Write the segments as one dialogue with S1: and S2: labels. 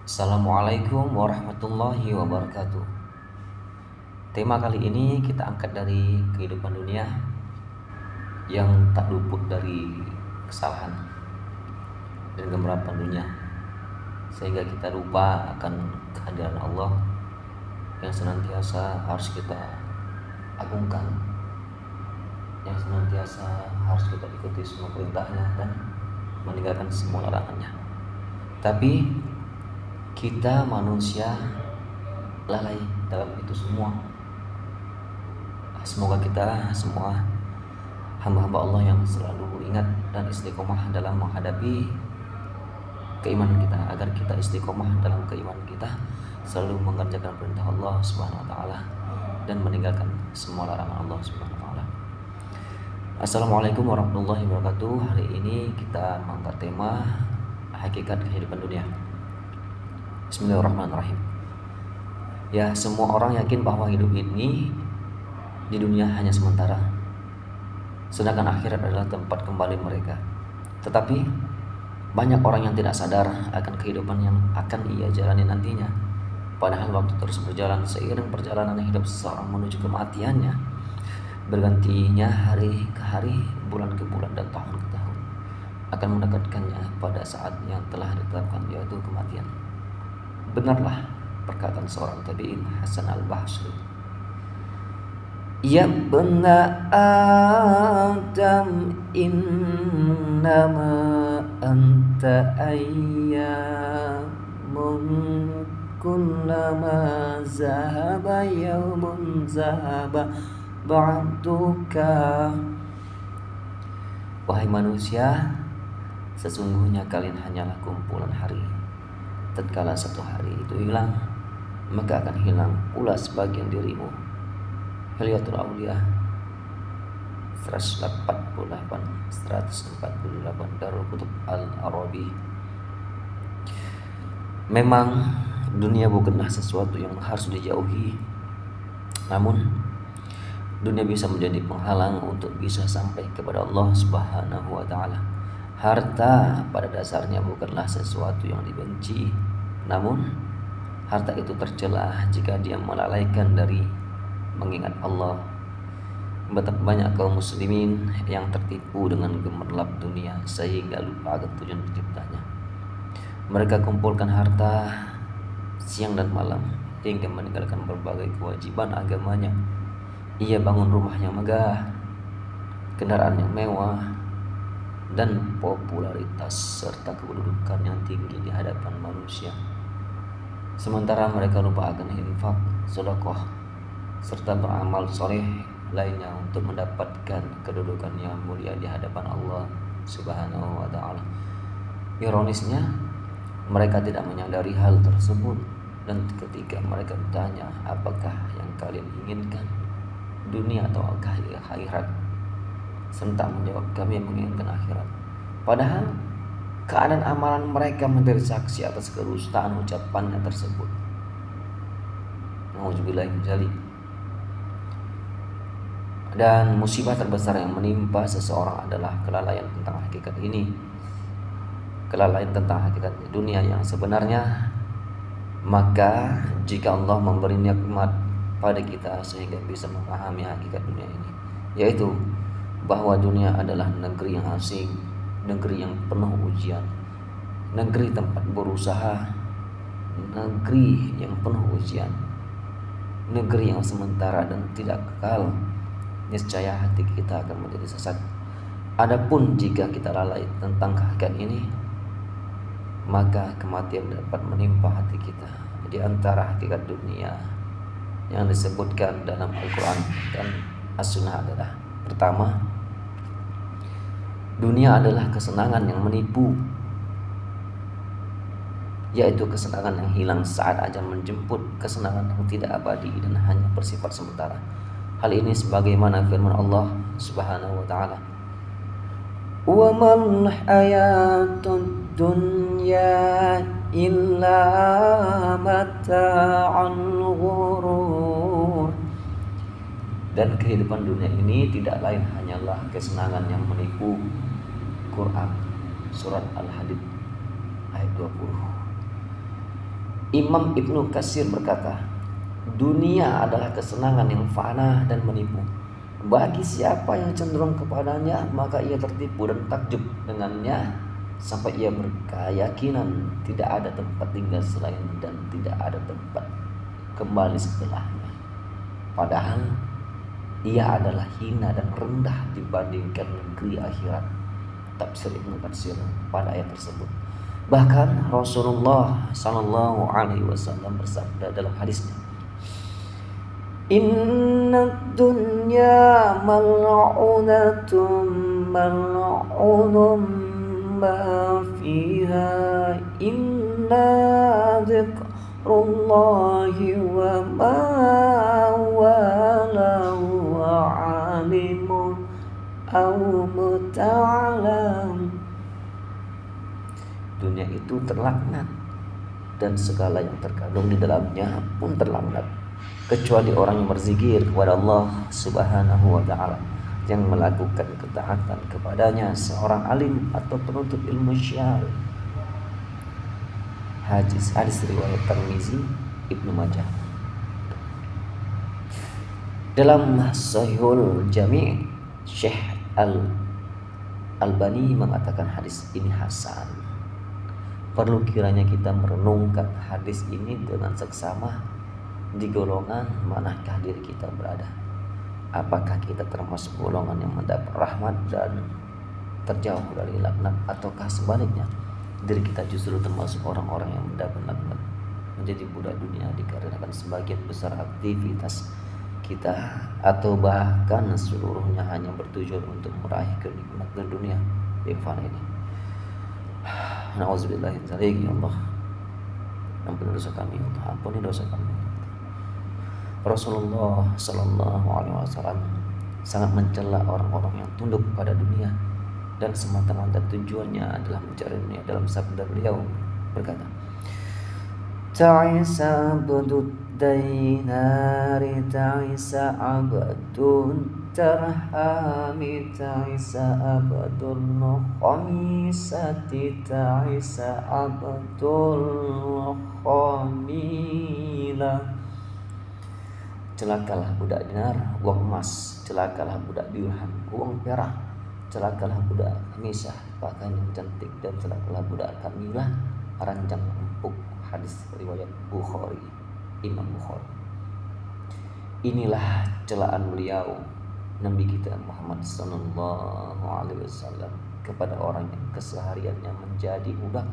S1: Assalamualaikum warahmatullahi wabarakatuh. Tema kali ini kita angkat dari kehidupan dunia yang tak luput dari kesalahan dan gembirapan dunia, sehingga kita lupa akan kehadiran Allah yang senantiasa harus kita agungkan, yang senantiasa harus kita ikuti semua perintahnya dan meninggalkan semua larangannya. Tapi kita manusia lalai dalam itu semua. Semoga kita semua hamba-hamba Allah yang selalu ingat dan istiqomah dalam menghadapi keimanan kita, agar kita istiqomah dalam keimanan kita, selalu mengerjakan perintah Allah Subhanahu wa taala dan meninggalkan semua larangan Allah Subhanahu wa taala. Assalamualaikum warahmatullahi wabarakatuh. Hari ini kita mengangkat tema hakikat kehidupan dunia. Bismillahirrahmanirrahim. Ya, semua orang yakin bahwa hidup ini di dunia hanya sementara, sedangkan akhirat adalah tempat kembali mereka. Tetapi banyak orang yang tidak sadar akan kehidupan yang akan ia jalani nantinya. Padahal waktu terus berjalan seiring perjalanan hidup seseorang menuju kematiannya. Bergantinya hari ke hari, bulan ke bulan, dan tahun ke tahun akan mendekatkannya pada saat yang telah ditetapkan, yaitu kematian. Benarlah perkataan seorang tabi'in, Hasan al-Basri. Ya bena Adam, innama anta ayyamun, kullama zahaba yawmun zahaba ba'duka. Wahai manusia, sesungguhnya kalian hanyalah kumpulan hari. Tatkala satu hari itu hilang, maka akan hilang pula sebagian dirimu. Hilyatul Aulia 148 Darul Kutub Al-Arabi. Memang dunia bukanlah sesuatu yang harus dijauhi, namun dunia bisa menjadi penghalang untuk bisa sampai kepada Allah Subhanahu wa taala. Harta pada dasarnya bukanlah sesuatu yang dibenci, namun harta itu tercela jika dia melalaikan dari mengingat Allah. Betapa banyak kaum muslimin yang tertipu dengan gemerlap dunia sehingga lupa akan tujuan penciptanya. Mereka kumpulkan harta siang dan malam hingga meninggalkan berbagai kewajiban agamanya. Ia bangun rumah yang megah, kendaraan yang mewah, dan popularitas serta kedudukan yang tinggi di hadapan manusia. Sementara mereka lupa akan infak, sedekah, serta beramal soleh lainnya untuk mendapatkan kedudukan yang mulia di hadapan Allah Subhanahu wa taala. Ironisnya, mereka tidak menyadari hal tersebut, dan ketika mereka bertanya, apakah yang kalian inginkan, dunia atau akhirat? Sentak menjawab, kami menginginkan akhirat. Padahal keadaan amalan mereka menjadi saksi atas kedustaan ucapannya tersebut. Nauzubillahi min dzalik. Dan musibah terbesar yang menimpa seseorang adalah kelalaian tentang hakikat ini. Kelalaian tentang hakikat dunia yang sebenarnya. Maka jika Allah memberi nikmat pada kita sehingga bisa memahami hakikat dunia ini, yaitu bahwa dunia adalah negeri yang asing, negeri yang penuh ujian, negeri tempat berusaha, negeri yang penuh ujian, negeri yang sementara dan tidak kekal, niscaya hati kita akan menjadi sesat. Adapun jika kita lalai tentang hakikat ini, maka kematian dapat menimpa hati kita. Di antara hakikat dunia yang disebutkan dalam Al-Quran dan As-Sunnah adalah: pertama, dunia adalah kesenangan yang menipu, yaitu kesenangan yang hilang saat ajal menjemput, kesenangan yang tidak abadi dan hanya bersifat sementara. Hal ini sebagaimana firman Allah Subhanahu wa taala, "Wa mal hayatud dunya illa mata'ul ghurur." Dan kehidupan dunia ini tidak lain hanyalah kesenangan yang menipu. Quran Surat Al-Hadid ayat 20. Imam Ibnu Katsir berkata, dunia adalah kesenangan yang fana dan menipu. Bagi siapa yang cenderung kepadanya, maka ia tertipu dan takjub dengannya sampai ia berkeyakinan tidak ada tempat tinggal selain dan tidak ada tempat kembali setelahnya. Padahal ia adalah hina dan rendah dibandingkan negeri akhirat. Tafsir Ibnu Katsir pada ayat tersebut. Bahkan Rasulullah Sallallahu Alaihi Wasallam bersabda dalam hadisnya, Inna dunya mal'unatun mal'unum ma fiha inna dzikrullahi wa ma walahu alimun aw muta'alam. Dunia itu terlaknat dan segala yang terkandung di dalamnya pun terlaknat, kecuali orang yang berzikir kepada Allah Subhanahu wa taala, yang melakukan ketaatan kepadanya, seorang alim atau penuntut ilmu syar'i. Hadis riwayat Tirmizi, Ibnu Majah. Dalam Sahihul Jami', Syekh Al-Albani mengatakan hadis ini hasan. Perlu kiranya kita merenungkan hadis ini dengan seksama, di golongan manakah diri kita berada. Apakah kita termasuk golongan yang mendapat rahmat dan terjauh dari laknat, ataukah sebaliknya diri kita justru termasuk orang-orang yang mendapat laknat, menjadi budak dunia dikarenakan sebagian besar aktivitas kita atau bahkan seluruhnya hanya bertujuan untuk meraih kenikmatan dunia yang fana ini. Nauzubillah min dzalik, ya Allah. Ampuni dosa kami, ya Allah. Ampuni dosa kami. Rasulullah Sallallahu Alaihi Wasallam sangat mencela orang-orang yang tunduk pada dunia dan semata-mata tujuannya adalah mencari dunia. Dalam sabda beliau berkata, Ta'isa abdud dainari, ta'isa abdud tarhami, ta'isa abdul khamisati, ta'isa abdul khamilah. Celakalah budak dinar, uang emas. Celakalah budak dirham, uang perak. Celakalah budak khamisah, pakaian yang cantik. Dan celakalah budak kamilah, ranjang empuk. Hadis riwayat Bukhari, Imam Bukhari. Inilah celaan beliau, Nabi kita Muhammad Sallallahu Alaihi Wasallam, kepada orang yang kesehariannya menjadi budak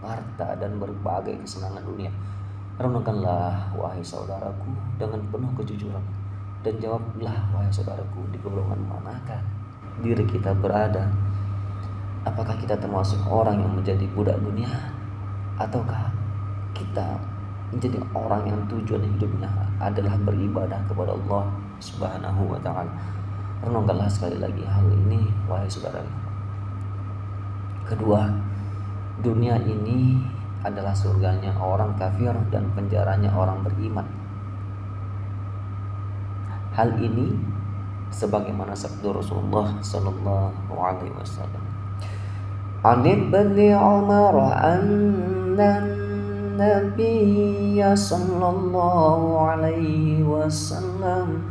S1: harta dan berbagai kesenangan dunia. Renungkanlah wahai saudaraku dengan penuh kejujuran, dan jawablah wahai saudaraku, di golongan manakah diri kita berada. Apakah kita termasuk orang yang menjadi budak dunia, ataukah kita menjadi orang yang tujuan hidupnya adalah beribadah kepada Allah Subhanahu wa taala. Renungkanlah sekali lagi hal ini wahai saudara. Kedua, dunia ini adalah surganya orang kafir dan penjaranya orang beriman. Hal ini sebagaimana sabda Rasulullah Sallallahu Alaihi Wasallam, An Ibni Umar anna Nabiyya Sallallahu Alaihi Wasallam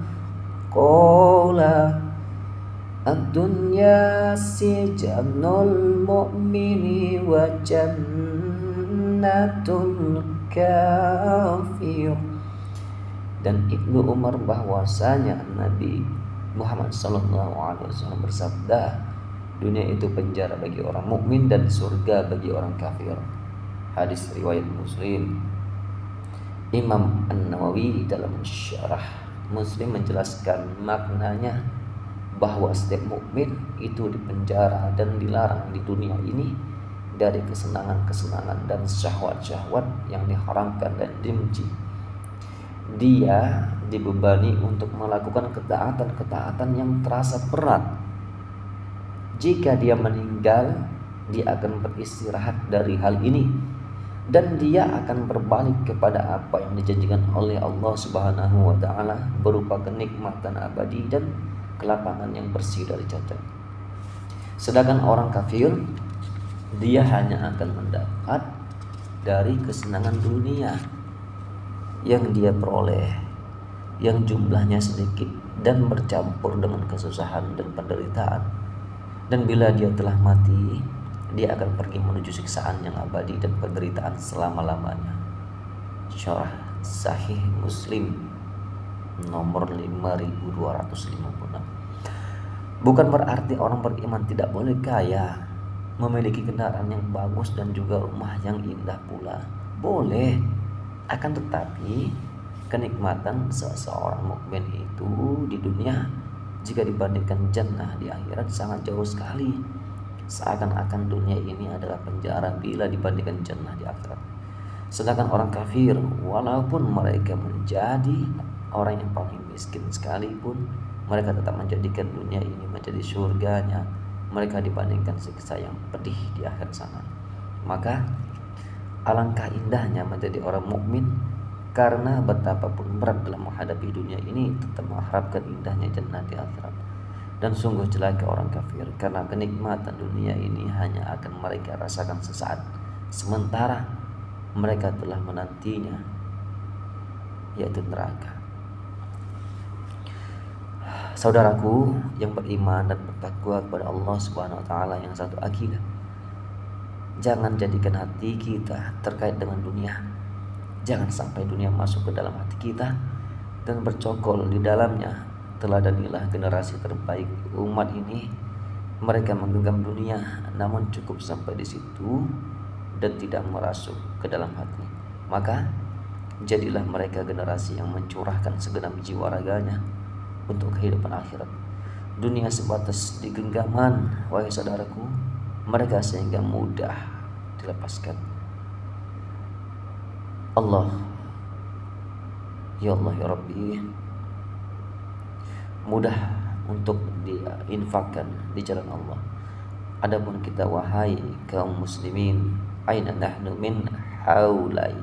S1: qala ad-dunya sijanul mu'mini wa jannatul kafir. Dan Ibnu Umar bahwasanya Nabi Muhammad SAW bersabda, dunia itu penjara bagi orang mukmin dan surga bagi orang kafir. Hadis riwayat Muslim. Imam An-Nawawi dalam syarah Muslim menjelaskan maknanya bahwa setiap mukmin itu dipenjara dan dilarang di dunia ini dari kesenangan-kesenangan dan syahwat-syahwat yang diharamkan dan dibenci. Dia dibebani untuk melakukan ketaatan-ketaatan yang terasa berat. Jika dia meninggal, dia akan beristirahat dari hal ini, dan dia akan berbalik kepada apa yang dijanjikan oleh Allah Subhanahu wa taala berupa kenikmatan abadi dan kelapangan yang bersih dari cacat. Sedangkan orang kafir, dia hanya akan mendapat dari kesenangan dunia yang dia peroleh, yang jumlahnya sedikit dan bercampur dengan kesusahan dan penderitaan. Dan bila dia telah mati, dia akan pergi menuju siksaan yang abadi dan penderitaan selama-lamanya. Syarah Sahih Muslim nomor 5256. Bukan berarti orang beriman tidak boleh kaya, memiliki kendaraan yang bagus dan juga rumah yang indah pula. Boleh, akan tetapi kenikmatan seseorang mukmin itu di dunia jika dibandingkan jannah di akhirat sangat jauh sekali. Seakan-akan dunia ini adalah penjara bila dibandingkan jannah di akhirat. Sedangkan orang kafir, walaupun mereka menjadi orang yang paling miskin sekalipun, mereka tetap menjadikan dunia ini menjadi surganya. Mereka dibandingkan siksa yang pedih di akhir sana. Maka alangkah indahnya menjadi orang mukmin, karena betapapun berat dalam menghadapi dunia ini tetap mengharapkan indahnya jannah di akhirat. Dan sungguh celaka orang kafir, karena kenikmatan dunia ini hanya akan mereka rasakan sesaat, sementara mereka telah menantinya, yaitu neraka. Saudaraku yang beriman dan bertakwa kepada Allah Subhanahu wa taala yang satu akidah, jangan jadikan hati kita terkait dengan dunia. Jangan sampai dunia masuk ke dalam hati kita dan bercokol di dalamnya. Teladanilah generasi terbaik umat ini. Mereka menggenggam dunia namun cukup sampai di situ dan tidak merasuk ke dalam hati. Maka jadilah mereka generasi yang mencurahkan segenap jiwa raganya untuk kehidupan akhirat. Dunia sebatas di genggaman, wahai saudaraku, mereka sehingga mudah dilepaskan. Allah, ya Allah ya Rabbi, mudah untuk diinfakkan di jalan Allah. Adapun kita wahai kaum muslimin, aina nahnu min haulai,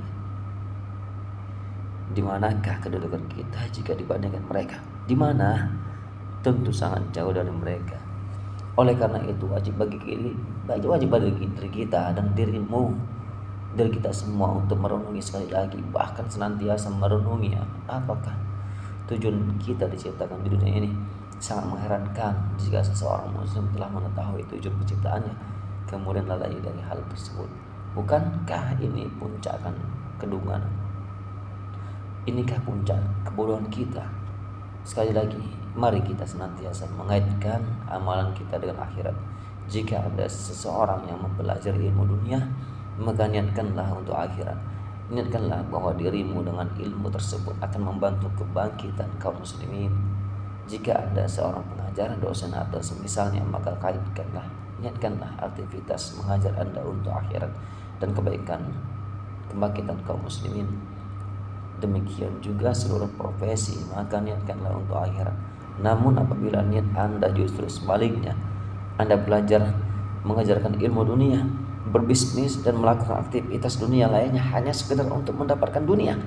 S1: di manakah kedudukan kita jika dibandingkan mereka? Di mana? Tentu sangat jauh dari mereka. Oleh karena itu wajib bagi diri kita dan dirimu, dari kita semua untuk merenungi sekali lagi, bahkan senantiasa merenungi apakah tujuan kita diciptakan di dunia ini. Sangat mengherankan jika seseorang muslim telah mengetahui tujuan penciptaannya kemudian lalai dari hal tersebut. Bukankah ini puncak kedungan? Inikah puncak kebodohan kita? Sekali lagi, mari kita senantiasa mengaitkan amalan kita dengan akhirat. Jika ada seseorang yang mempelajari ilmu dunia, maka niatkanlah untuk akhirat. Niatkanlah bahwa dirimu dengan ilmu tersebut akan membantu kebangkitan kaum muslimin. Jika ada seorang pengajar, dosen atau semisalnya, maka niatkanlah aktivitas mengajar Anda untuk akhirat dan kebaikan kebangkitan kaum muslimin. Demikian juga seluruh profesi, maka niatkanlah untuk akhirat. Namun apabila niat Anda justru sebaliknya, Anda belajar mengajarkan ilmu dunia, berbisnis dan melakukan aktivitas dunia lainnya hanya sekedar untuk mendapatkan dunia,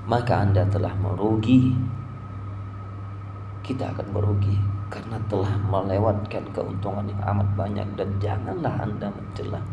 S1: maka Anda telah merugi. Kita akan merugi karena telah melewatkan keuntungan yang amat banyak. Dan janganlah Anda mencela